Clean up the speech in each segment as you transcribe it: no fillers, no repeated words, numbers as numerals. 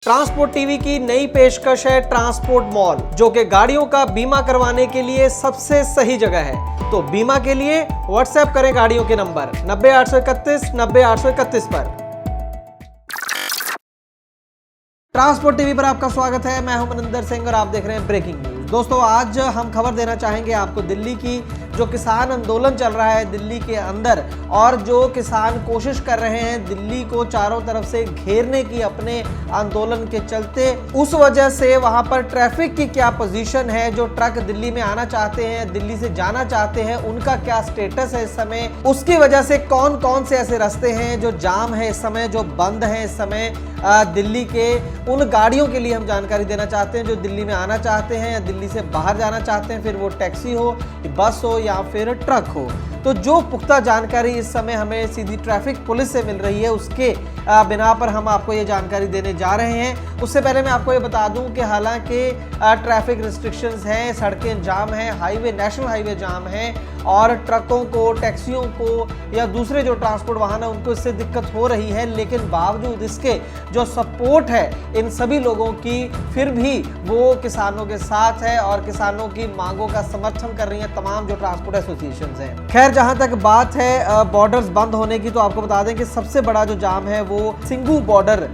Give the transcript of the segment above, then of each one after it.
Transport TV की नई पेशकश है ट्रांसपोर्ट मॉल, जो कि गाड़ियों का बीमा करवाने के लिए सबसे सही जगह है। तो बीमा के लिए व्हाट्सएप करें गाड़ियों के नंबर 90 831 पर। ट्रांसपोर्ट टीवी पर आपका स्वागत है। मैं हूं मनिंदर सिंह और आप देख रहे हैं ब्रेकिंग न्यूज। दोस्तों, आज हम खबर देना चाहेंगे आपको दिल्ली की जो किसान आंदोलन चल रहा है दिल्ली के अंदर, और जो किसान कोशिश कर रहे हैं दिल्ली को चारों तरफ से घेरने की अपने आंदोलन के चलते। उस वजह से वहां पर ट्रैफिक की क्या पोजीशन है, जो ट्रक दिल्ली में आना चाहते हैं, दिल्ली से जाना चाहते हैं, उनका क्या स्टेटस है इस समय, उसकी वजह से कौन कौन से ऐसे रास्ते हैं जो जाम है इस समय, जो बंद है इस समय दिल्ली के, उन गाड़ियों के लिए हम जानकारी देना चाहते हैं जो दिल्ली में आना चाहते हैं या दिल्ली से बाहर जाना चाहते हैं, फिर वो टैक्सी हो, बस हो या फिर ट्रक हो। तो जो पुख्ता जानकारी इस समय हमें सीधी ट्रैफिक पुलिस से मिल रही है, उसके बिना पर हम आपको ये जानकारी देने जा रहे हैं। उससे पहले मैं आपको ये बता दूं कि हालांकि ट्रैफिक रिस्ट्रिक्शंस हैं, सड़कें जाम हैं, हाईवे नेशनल हाईवे जाम है, और ट्रकों को, टैक्सियों को या दूसरे जो ट्रांसपोर्ट वाहन है उनको इससे दिक्कत हो रही है, लेकिन बावजूद इसके जो सपोर्ट है इन सभी लोगों की, फिर भी वो किसानों के साथ है और किसानों की मांगों का समर्थन कर रही है तमाम जो ट्रांसपोर्ट एसोसिएशन हैं। खैर, जहां तक बात है बॉर्डर्स बंद होने की, तो आपको बता दें कि सबसे बड़ा जो जाम है वो सिंघू बॉर्डर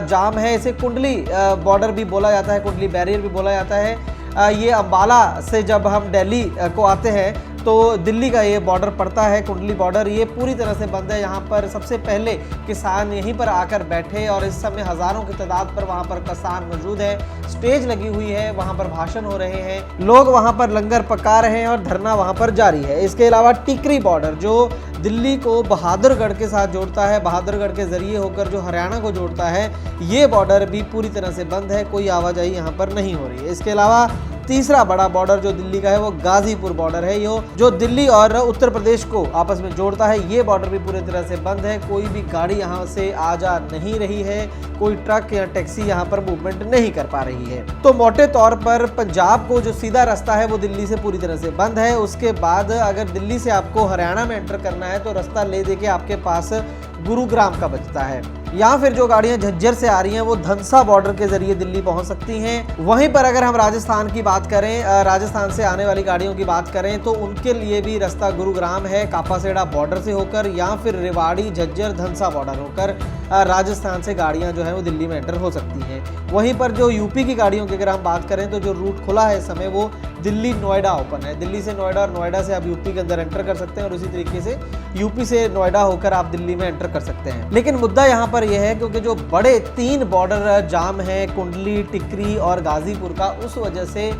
जाम है। इसे कुंडली बॉर्डर भी बोला जाता है, कुंडली बैरियर भी बोला जाता है। ये अंबाला से जब हम दिल्ली को आते हैं तो दिल्ली का ये बॉर्डर पड़ता है, कुंडली बॉर्डर। ये पूरी तरह से बंद है। यहाँ पर सबसे पहले किसान यहीं पर आकर बैठे, और इस समय हजारों की तादाद पर वहाँ पर किसान मौजूद है। स्टेज लगी हुई है, वहाँ पर भाषण हो रहे हैं, लोग वहाँ पर लंगर पका रहे हैं और धरना वहाँ पर जारी है। इसके अलावा टिकरी बॉर्डर जो दिल्ली को बहादुरगढ़ के साथ जोड़ता है, बहादुरगढ़ के जरिए होकर जो हरियाणा को जोड़ता है, ये बॉर्डर भी पूरी तरह से बंद है, कोई आवाजाही यहाँ पर नहीं हो रही है। इसके अलावा तीसरा बड़ा बॉर्डर जो दिल्ली का है वो गाजीपुर बॉर्डर है, जो दिल्ली और उत्तर प्रदेश को आपस में जोड़ता है। ये बॉर्डर भी पूरी तरह से बंद है, कोई भी गाड़ी यहाँ से आ जा नहीं रही है, कोई ट्रक या टैक्सी यहाँ पर मूवमेंट नहीं कर पा रही है। तो मोटे तौर पर पंजाब को जो सीधा रास्ता है वो दिल्ली से पूरी तरह से बंद है। उसके बाद अगर दिल्ली से आपको हरियाणा में एंटर करना है तो रास्ता ले दे के आपके पास गुरुग्राम का बचता है, या फिर जो गाड़ियां झज्जर से आ रही हैं वो धनसा बॉर्डर के जरिए दिल्ली पहुंच सकती हैं। वहीं पर अगर हम राजस्थान की बात करें, राजस्थान से आने वाली गाड़ियों की बात करें, तो उनके लिए भी रास्ता गुरुग्राम है, कापासेड़ा बॉर्डर से होकर, या फिर रेवाड़ी, झज्जर, धनसा बॉर्डर होकर राजस्थान से गाड़ियां जो है वो दिल्ली में एंटर हो सकती हैं। वहीं पर जो यूपी की गाड़ियों की अगर हम बात करें तो जो रूट खुला है इस समय वो दिल्ली नोएडा ओपन है। दिल्ली से नोएडा और नोएडा से आप यूपी के अंदर एंटर कर सकते हैं, और उसी तरीके से यूपी से नोएडा होकर आप दिल्ली में एंटर कर सकते हैं। लेकिन मुद्दा यहाँ पर यह है क्योंकि जो बड़े 3 बॉर्डर जाम है, कुंडली, टिकरी और गाजीपुर का, उस वजह से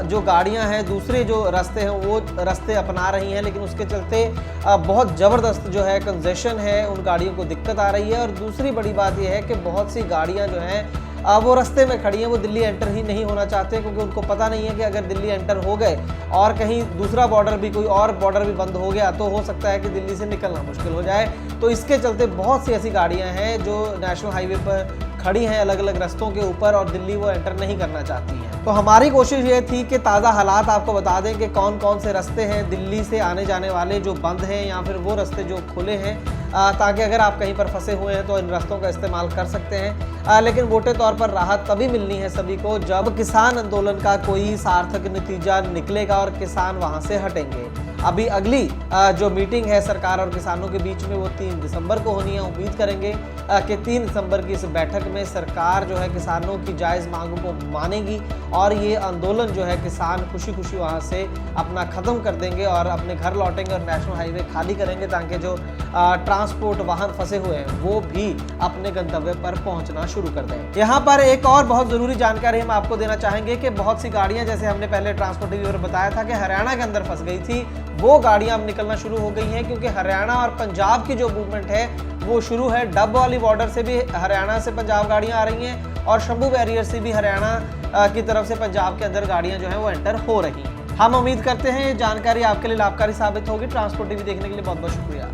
जो गाड़ियां हैं दूसरे जो रास्ते हैं वो रास्ते अपना रही हैं, लेकिन उसके चलते बहुत ज़बरदस्त जो है कंजेशन है, उन गाड़ियों को दिक्कत आ रही है। और दूसरी बड़ी बात यह है कि बहुत सी गाड़ियां जो हैं वो रास्ते में खड़ी हैं, वो दिल्ली एंटर ही नहीं होना चाहते, क्योंकि उनको पता नहीं है कि अगर दिल्ली एंटर हो गए और कहीं दूसरा बॉर्डर भी, कोई और बॉर्डर भी बंद हो गया तो हो सकता है कि दिल्ली से निकलना मुश्किल हो जाए। तो इसके चलते बहुत सी ऐसी गाड़ियां हैं जो नेशनल हाईवे पर खड़ी हैं अलग अलग रास्तों के ऊपर, और दिल्ली वो एंटर नहीं करना चाहती हैं। तो हमारी कोशिश ये थी कि ताज़ा हालात आपको बता दें कि कौन कौन से रास्ते हैं दिल्ली से आने जाने वाले जो बंद हैं, या फिर वो रास्ते जो खुले हैं, ताकि अगर आप कहीं पर फंसे हुए हैं तो इन रास्तों का इस्तेमाल कर सकते हैं। लेकिन मोटे तौर पर राहत तभी मिलनी है सभी को जब किसान आंदोलन का कोई सार्थक नतीजा निकलेगा और किसान वहां से हटेंगे। अभी अगली जो मीटिंग है सरकार और किसानों के बीच में वो 3 दिसंबर को होनी है। उम्मीद करेंगे कि 3 दिसंबर की इस बैठक में सरकार जो है किसानों की जायज़ मांगों को मानेगी, और ये आंदोलन जो है किसान खुशी खुशी वहाँ से अपना ख़त्म कर देंगे और अपने घर लौटेंगे और नेशनल हाईवे खाली करेंगे, ताकि जो ट्रांसपोर्ट वाहन फंसे हुए हैं वो भी अपने गंतव्य पर पहुँचना शुरू कर दें। यहाँ पर एक और बहुत ज़रूरी जानकारी हम आपको देना चाहेंगे कि बहुत सी गाड़ियाँ, जैसे हमने पहले ट्रांसपोर्ट टीवी पर बताया था कि हरियाणा के अंदर फंस गई थी, वो गाड़ियां अब निकलना शुरू हो गई हैं, क्योंकि हरियाणा और पंजाब की जो मूवमेंट है वो शुरू है। डब वाली बॉर्डर से भी हरियाणा से पंजाब गाड़ियां आ रही हैं, और शंभू बैरियर से भी हरियाणा की तरफ से पंजाब के अंदर गाड़ियां जो हैं वो एंटर हो रही हैं। हम उम्मीद करते हैं ये जानकारी आपके लिए लाभकारी साबित होगी। ट्रांसपोर्ट टीवी देखने के लिए बहुत बहुत शुक्रिया।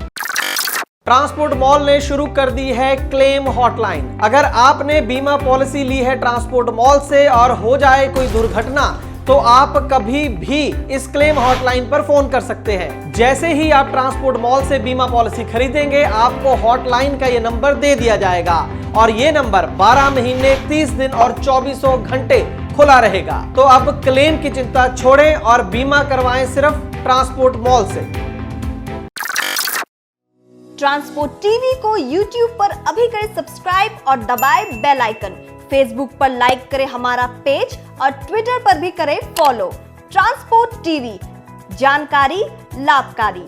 ट्रांसपोर्ट मॉल ने शुरू कर दी है क्लेम हॉटलाइन। अगर आपने बीमा पॉलिसी ली है ट्रांसपोर्ट मॉल से और हो जाए कोई दुर्घटना, तो आप कभी भी इस क्लेम हॉटलाइन पर फोन कर सकते हैं। जैसे ही आप ट्रांसपोर्ट मॉल से बीमा पॉलिसी खरीदेंगे, आपको हॉटलाइन का ये नंबर दे दिया जाएगा और ये नंबर 12 महीने 30 दिन और 24 घंटे खुला रहेगा। तो अब क्लेम की चिंता छोड़ें और बीमा करवाएं सिर्फ ट्रांसपोर्ट मॉल से। ट्रांसपोर्ट टीवी को YouTube पर अभी करें सब्सक्राइब और दबाएं बेल आइकन। फेसबुक पर लाइक करें हमारा पेज और ट्विटर पर भी करें फॉलो। ट्रांसपोर्ट टीवी, जानकारी लाभकारी।